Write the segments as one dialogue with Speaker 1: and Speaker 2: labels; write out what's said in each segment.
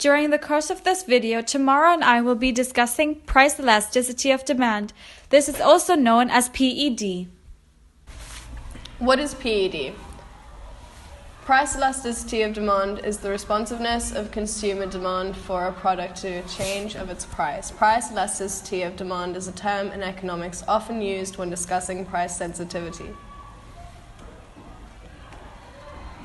Speaker 1: During the course of this video, Tamara and I will be discussing price elasticity of demand. This is also known as PED.
Speaker 2: What is PED? Price elasticity of demand is the responsiveness of consumer demand for a product to a change of its price. Price elasticity of demand is a term in economics often used when discussing price sensitivity.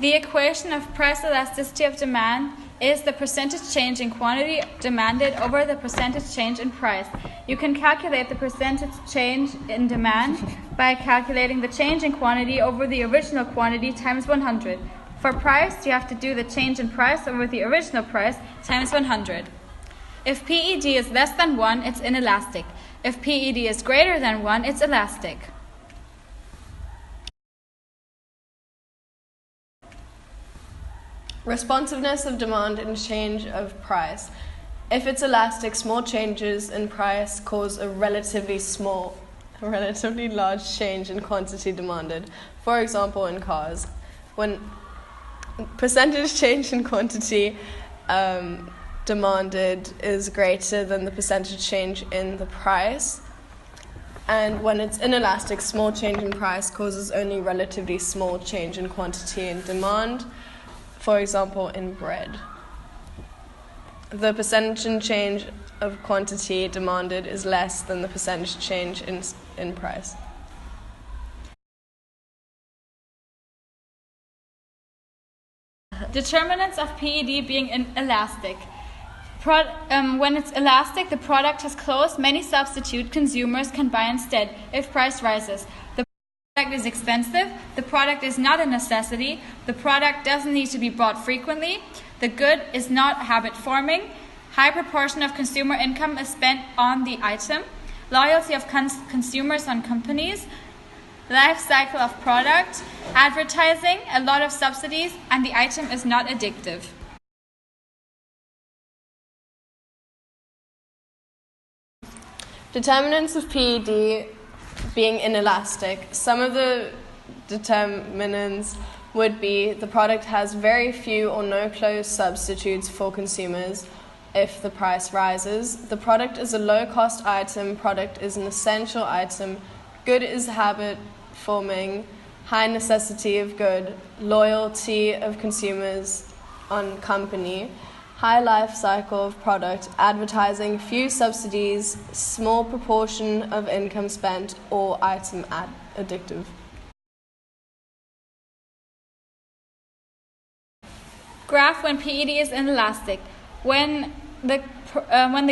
Speaker 1: The equation of price elasticity of demand is the percentage change in quantity demanded over the percentage change in price. You can calculate the percentage change in demand by calculating the change in quantity over the original quantity times 100. For price, you have to do the change in price over the original price times 100. If PED is less than 1, it's inelastic. If PED is greater than 1, it's elastic.
Speaker 2: Responsiveness of demand and change of price. If it's elastic, small changes in price cause a relatively large change in quantity demanded. For example, in cars, when percentage change in quantity demanded is greater than the percentage change in the price, and when it's inelastic, small change in price causes only relatively small change in quantity and demand. For example, in bread, the percentage change of quantity demanded is less than the percentage change in price.
Speaker 1: Determinants of PED being inelastic. When it's elastic, the product has closed many substitute consumers can buy instead if price rises. The product is expensive, the product is not a necessity, the product doesn't need to be bought frequently, the good is not habit-forming, high proportion of consumer income is spent on the item, loyalty of consumers on companies, life cycle of product, advertising, a lot of subsidies, and the item is not addictive.
Speaker 2: Determinants of PED being inelastic. Some of the determinants would be the product has very few or no close substitutes for consumers if the price rises. The product is a low-cost item. Product is an essential item. Good is habit-forming. High necessity of good. Loyalty of consumers on company. High life cycle of product, advertising, few subsidies, small proportion of income spent, or item addictive.
Speaker 1: Graph when PED is inelastic. When the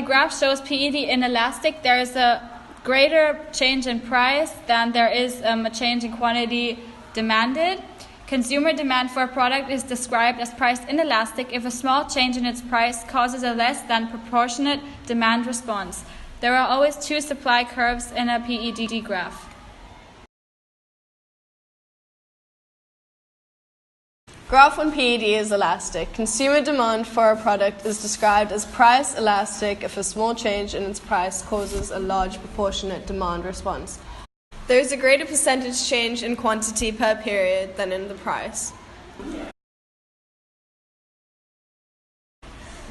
Speaker 1: graph shows PED inelastic, there is a greater change in price than there is a change in quantity demanded. Consumer demand for a product is described as price inelastic if a small change in its price causes a less than proportionate demand response. There are always two supply curves in a PED graph.
Speaker 2: Graph when PED is elastic. Consumer demand for a product is described as price elastic if a small change in its price causes a large proportionate demand response. There is a greater percentage change in quantity per period than in the price.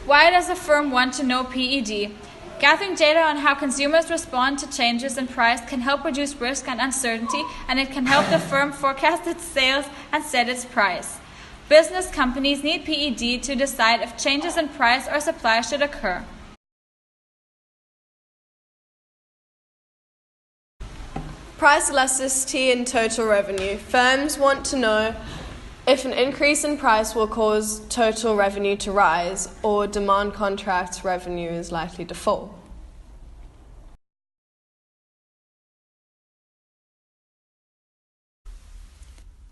Speaker 1: Why does a firm want to know PED? Gathering data on how consumers respond to changes in price can help reduce risk and uncertainty, and it can help the firm forecast its sales and set its price. Business companies need PED to decide if changes in price or supply should occur.
Speaker 2: Price elasticity and total revenue. Firms want to know if an increase in price will cause total revenue to rise or demand contracts revenue is likely to fall.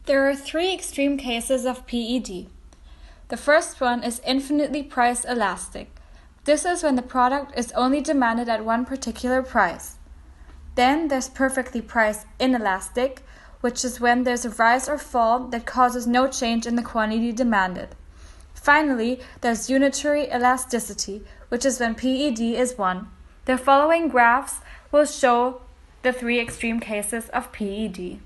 Speaker 1: There are three extreme cases of PED. The first one is infinitely price elastic. This is when the product is only demanded at one particular price. Then there's perfectly price inelastic, which is when there's a rise or fall that causes no change in the quantity demanded. Finally, there's unitary elasticity, which is when PED is 1. The following graphs will show the three extreme cases of PED.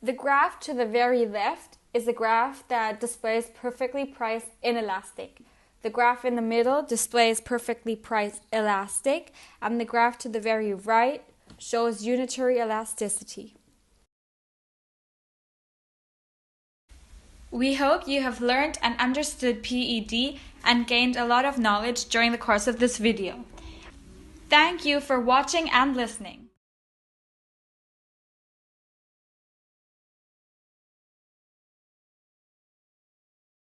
Speaker 1: The graph to the very left is a graph that displays perfectly priced inelastic. The graph in the middle displays perfectly priced elastic, and the graph to the very right shows unitary elasticity. We hope you have learned and understood PED and gained a lot of knowledge during the course of this video. Thank you for watching and listening.